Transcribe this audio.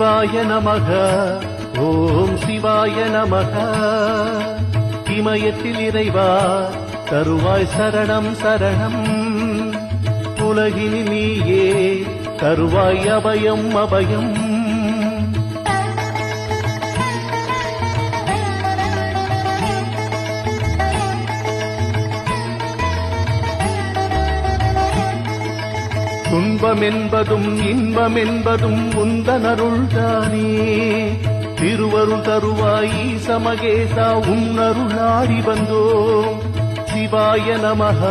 சிவாய நமக. ஓம் சிவாய நமக. இமயத்தில் இறைவா தருவாய் சரணம் சரணம். உலகினில் நீயே தருவாய் அபயம் அபயம். துன்பம் என்பதும் இன்பம் என்பதும் உந்தனருள்தானே. திருவருள் தருவாய் ஈச மகேசா உன்னருள் நாடி வந்தோம். சிவாய நமக.